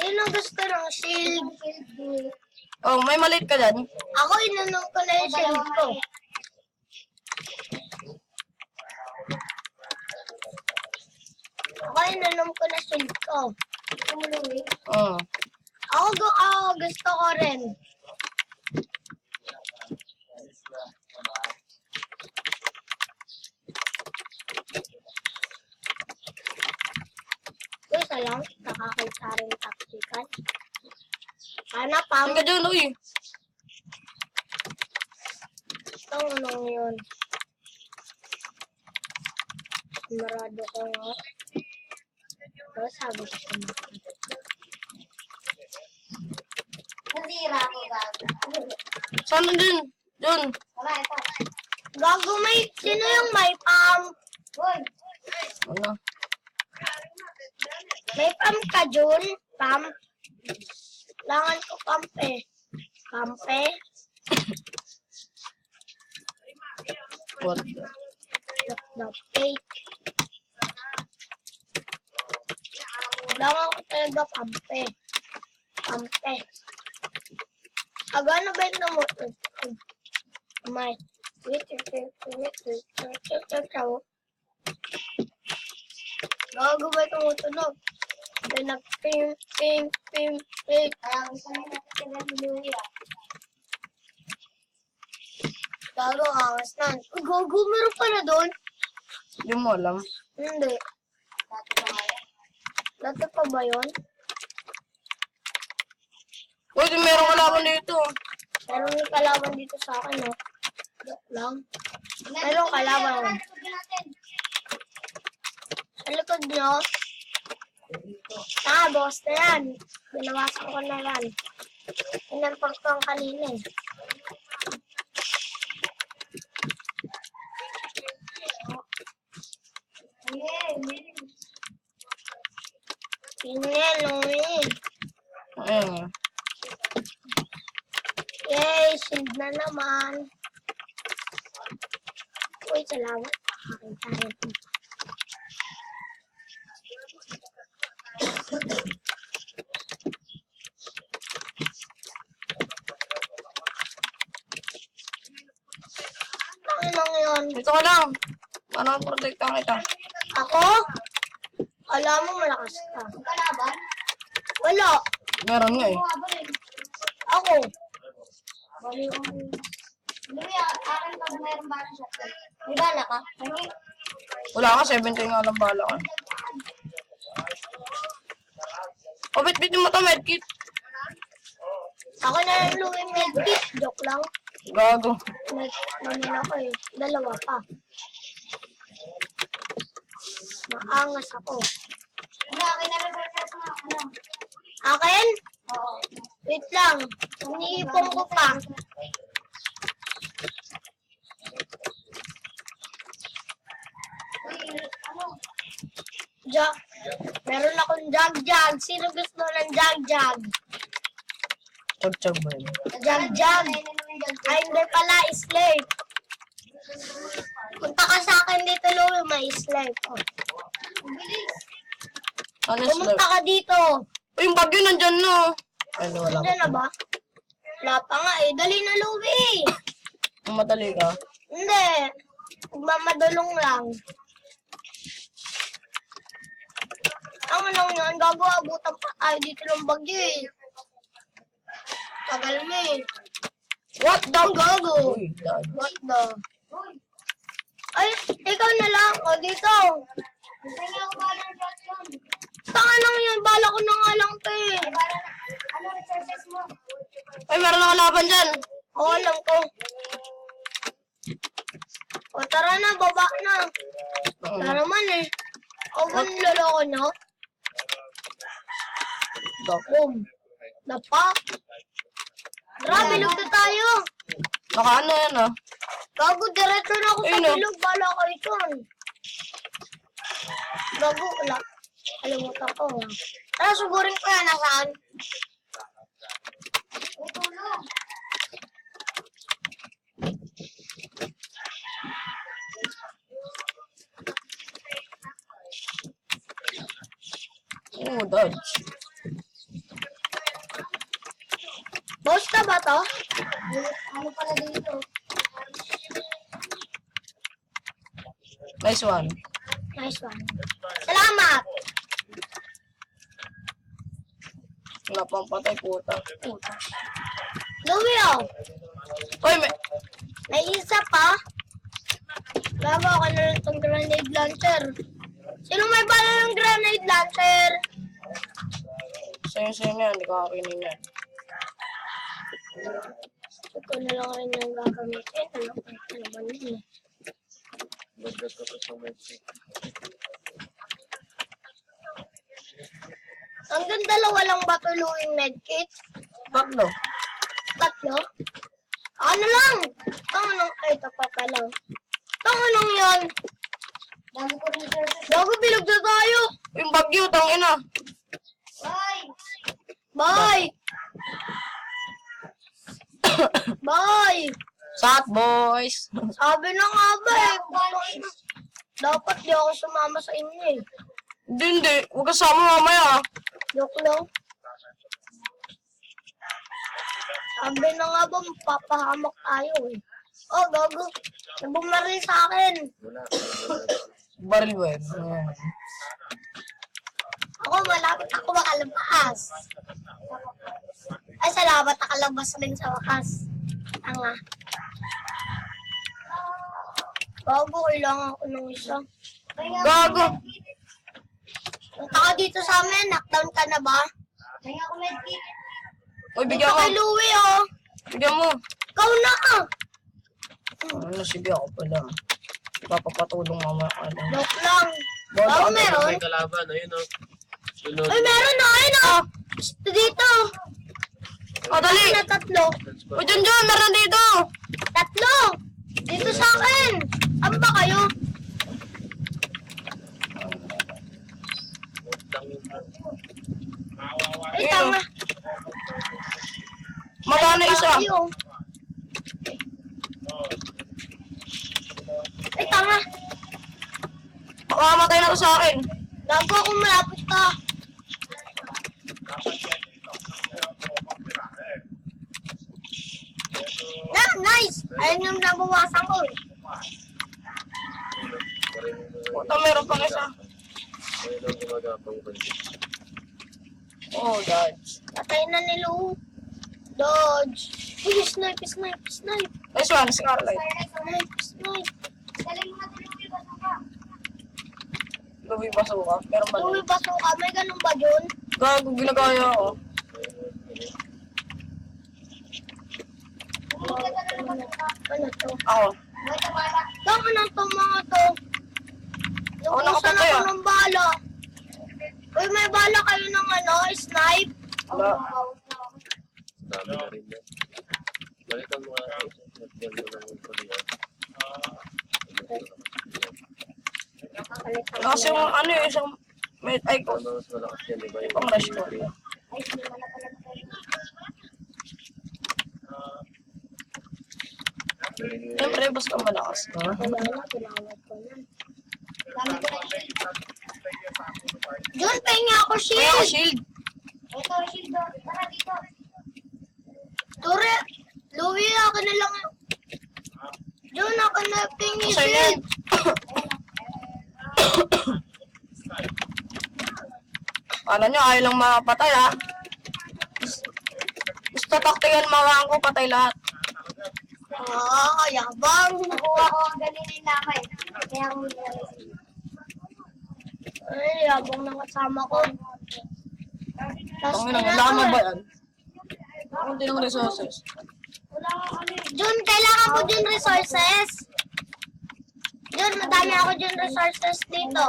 Sino gusto ng shield? Oh, may maliit ka dyan. Ako, inanong ko na yung shield ko. Ako, inanong ko na shield ko. Oh. Ako gusto ko rin. Isa lang, nakakita rin taktikan. Sana pa. Saan ka dyan, uy? Itong anong yun. Marado ko nga. Pero sabi ko sa mga. Nasira ko, gago. Saan na dyan? Dyan. Wala, ito. Gago may, sino yung may pump? Uy, Ano? May pump ka, Jun? Pump? Langan ko pump eh. Pump eh? What the? The fake. Langan ko talaga pump eh. Pump eh. Agano ba yung namoto? May. Wait. Gago ba yung tumutunog? Pinag-ping. kaya gusto nyo natin sila ni Louie, ah. Gago, angas na. Uy, gago, meron pa na doon? Hindi mo alam. Hindi. Dati pa nga yan. Dati pa ba yun? Uy, di meron kalaban dito. Meron yung kalaban dito sa akin, no? Joke lang. Meron kalaban. Sa likod nyo. Boss na yan. Binawasan ko na yan. Inamport ko ang kanina eh. Tingnan, Louie. Ayun. Yay, shield na naman. Uy, salamat. Nakakita rin. Ano yun? Dito ka lang. Ano ang protektahan kita? Ako? Alam mo malakas ka. Ang kalaban? Wala. Meron nga eh. Bumabal eh. Ako. Bali yung... Louie, akin pag mayroong barang shotgun. May bala ka? Hindi. Wala ka, 70 nga lang bala ka. O, bit-bitin mo to, medkit. Ako na lang Louie medkit. Joke lang. Gago. Namin ako eh. Dalawa pa. Maangas ako. Hindi, akin na reverse na ano. Akin? Oo. Wait lang. Iniipon ko pa. Uy, ano? Meron akong jag-jag. Sino gusto ng jag-jag? Chag-chag ba yun? Jag-jag. Ay, hindi pala. Slave. Punta ka sa akin dito, Louie. May slave. Oh. Ano Pumunta slap? ka dito. Uy, yung bagyo nandyan no. Ay, wala Nandiyan ka. na ba? Wala pa nga eh. Dali na, Louie. Madali ka. Hindi. Magmamadulong lang. Ang anong yun, gago, abutan pa tayo dito ng bagyo eh. Tagal mo eh. What the? Gago. Uy, dad. What the? Ay, ikaw na lang. O, dito. Gusto niya ako barang shotgun. Taka lang yun. Bala ko na nga lang to eh. Ay, barang na. Ano resources mo? Ay, meron na kalaban dyan. Oo, alam ko. O, tara na. Baba na. Tara naman eh. O, ba niloloko nyo? Boom. Napa. Tara, bilog na tayo. Nakaano yan ah. Gago, diretso na ako sa Ayun, oh. bilog. Bala kayo dyan. Gago, wala. Kalimutan ko. Tara, sugurin ko yan. Nasaan? Uy, tulong. Oh, dodge. ba to? Ano pala dito? Nice one. Nice one. Salamat! Wala pang patay, puta. Louie, oh. Uy, May isa pa. Bago ako na lang itong grenade launcher. Sino may bala ng grenade launcher? sa'yo yan, hindi ko kakinin yan. Ito na lang rin yung gagamitin. Ano ba yun eh? Hanggang dalawa lang ba tuluing medkit? Tatlo. Tatlo? Ano lang? Tanganong, ay, ito pa pala. Tanganong yan? Dami ko resources. Bago bilog na tayo. Yung bagyo, tangina. Bye! Bye! Bye! Sat, boys. Sabi na nga ba eh. Dapat di ako sumama sa inyo eh. Hindi. Huwag ka sama mamaya. Joke lang. Sabi na nga ba, mapapahamak tayo eh. Oh, gago. Nabumaril sa akin. Baril ba yun? Ako, malapit ako makalabas. Ay, salamat. Nakalabas rin sa wakas. Tanga. Gago, kailangan ko ng isa. Gago. Punta ka dito sa amin. Knockdown ka na ba? Kaya ako medkit. Uy, Dito bigyan ko. kay Louie, oh. Bigyan mo. Ikaw na, ah. Ano, sige ako pala. Papapatulong mamaya ka lang. Joke lang. Bodo, Bago ano, meron? May kalaban, ayun o. Sunod. Ay, meron na. Ayun, oh. Dito. Oh, dali. Na tatlo. Uy, dyan, meron dito. Tatlo. Dito sa akin. Ano ba kayo? Ay, Ayun, tama. Magana isa. Ay, oh. Ay, tama. Makamatay na to sa akin. Gago akong malapit ka. Yeah, nice. Ayun yung nabawasan ko eh. Puta, meron pang isa. Ayun ang gumagapang ko. Oh, dodge. Patay na ni Lou. Dodge. Uy, snipe, snipe, snipe. Nice one, Scarlet. Snipe, snipe. Galing mo na tulungan ba ka? Luwi ba suka? Meron ba? Louie, baso ka. May ganun ba yun? Gago, ginagaya ako. Ano to? Ako. Buhay ka bala. Tama na to mga to. Ako Naubusan nakapatay, ako ah. ng bala. Uy, may bala kayo ng ano, snipe? Wala. Dami na rin yan. Balik ang mga yan mo ng Korean. Kasi yung ano yung isang... May, ay ko. Ano mas malakas yan, di ba? Pang rush ko. Ay, hindi mo na pala tayo. Siyempre, basta malakas ka. Wala na, tinawag ko na. Dami ko na shield. Jun, pahinga ako Kaya ako shield. shield. Ito, shield doon. Tara dito. Ture, Louie, akin na lang. Jun, akin na pingi Sa'yo na yan. shield. Kala nyo, ayaw lang mapatay ha. Gusto taktikan mawaan ko, patay lahat. Ah, yabang. Nakuha ko ang galing ng lamay. Kaya ako nilalagay. Ay, yabang ng kasama ko. Tapos Ang ina, laman ba yan? Hindi ng resources. Wala akong ano eh. Jun, kailangan ko dun resources. Jun, madami ako dun resources dito.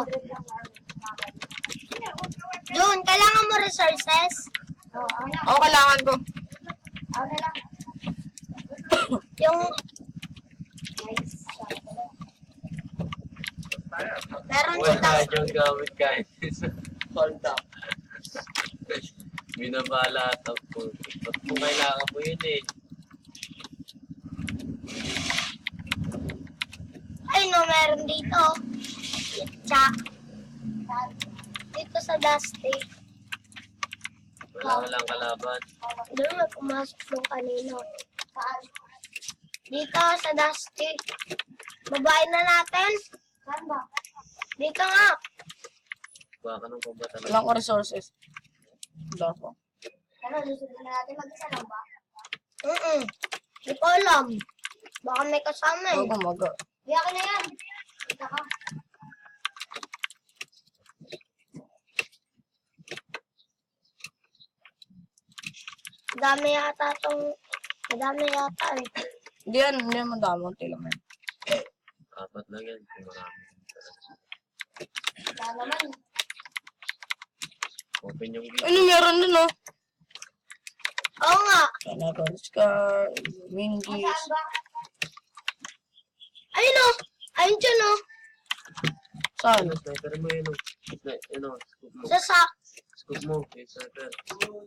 Jun, kailangan mo resources. Oo, ako na. Ako kailangan ko. Ako na lang. Yung, Nice. meron Wala dito. yung gamit guys. Hold up. Binabala at ako. Ba't mo kailangan mo yun eh? Ay no, meron dito. Itcha. Dito sa Dusty. Walang kalaban. Doon may pumasok yung kanino. Saan? Dito sa Dusty. Babae na natin. Saan ba? Dito nga. Baka nung pa ba talaga? Walang ko resources. Wala ko. Ano, susunod na natin mag-isa lang ba? Hindi ko alam. Baka may kasama eh. Bago maga. Biya ka na yan. Kita ka. Madami yata eh. Hindi yan madami. Unti lang yan. Apat lang yan. Kung marami. Wala naman. Open yung gate. Ano meron dun oh? Oo nga. Kanakal Scar, Saan Wingis. ba? Ayun o. Ayun dyan o. Saan? Ano, sniper mo yun. Ano, scoop mo. Sa Scoop mo. Yung sniper.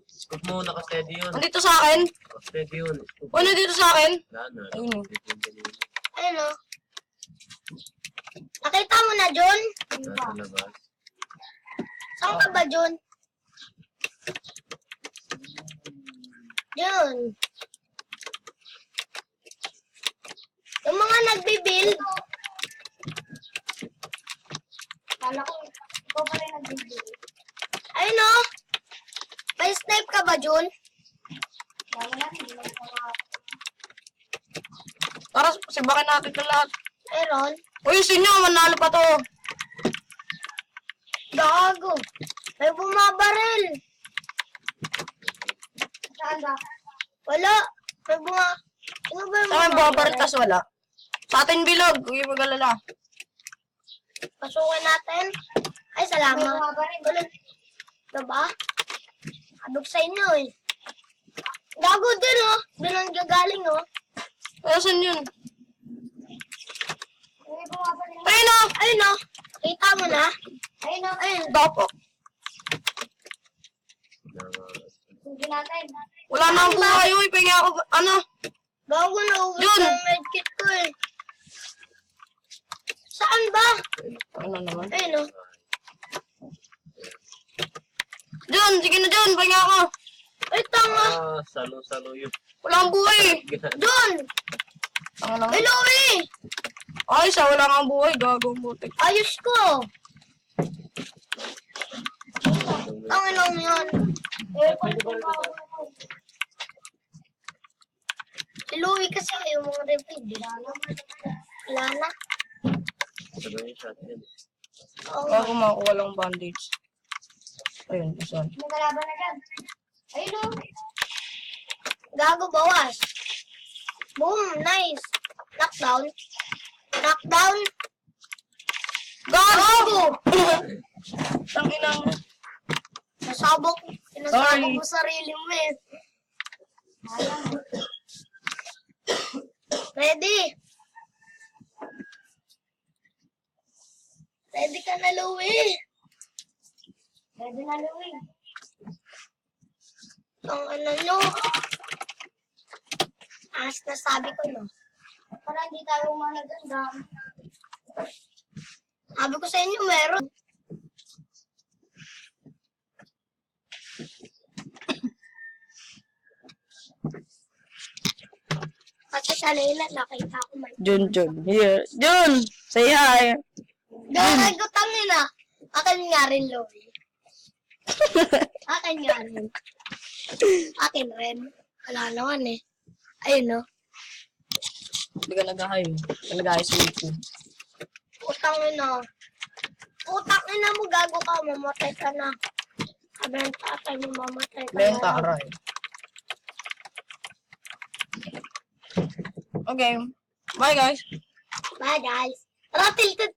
Scoop mo, naka-steady yun. Nandito sa akin? Naka-steady yun. Scoop mo. O, nandito sa akin? Wala na. Ayun, oh. Ayun o. Nakita mo na, John? Nasa labas. Saan ka ba, John? John. Yung mga nagbibuild, Kala ko, ikaw pa rin nagbibigay. ayun o. May snipe ka ba, John? Wala na, hindi lang sa mga... Tara, sibakin natin ito lahat. Meron. Uy, sinyo, manalo pa to. Gago. May bumabaril. Saan ba? Wala. May buma... Ano ba yung Saan may bumabaril, bumabaril? tas wala. Sa atin bilog, huwag yung mag-alala. Pasukin natin. Ay, May salamat. bumabaril. Wala. Diba? Abog sa inyo eh. Gago din oh. Doon ang gagaling oh. Kaya saan yun? May bumabaril. Ayun na! Ayun oh. Kita mo na. Ayun o. Ayun. Dapo. Hindi natin. Wala na ang buhay, uy. Pahinga ako, ano? Gago na ubos Yun. na yung medkit ko eh. Saan ba? Ano naman? Ayun oh. John, sige na John, pahinga ako. Ay, tanga. Salo-salo yun. Wala ang buhay. John. Tanga lang. Ay, Louie. Ay, sa wala nga ang buhay. Gago ang butik. Ayos ko. Tanga lang yun. Si Louie kasi yung mga repeat. Wala na. Sabi yung shot yan. Oo nga. Gago makakuha lang bandage. Ayun, saan? May kalaban na dyan. Ayun o. Gago, bawas. Boom, nice. Knockdown. Knockdown. Gago! Tanginang. Nasabok. Sinasabok Sorry. mo sarili mo eh. Ready? Ready ka na, Louie. Pwede na Louie. Ang ano nyo. As nasabi ko, no? Para hindi tayo managanda. Sabi ko sa inyo, meron. Kasi sa Layla, nakita ko man. Jun, here. Jun, say hi. Dahil ko tangin na. Akin nga rin, Louie. Akin nga rin. Akin rin. Wala naman eh. Ayun, no? Hindi ka nag-hi. Nag-hi sa YouTube. Putang ina. Putang ina mo, gago ka. Mamatay ka na. Sabi ng tatay mo, mamatay ka Benta, na. aray. Okay. Bye, guys. Bye, guys. Tara, tilted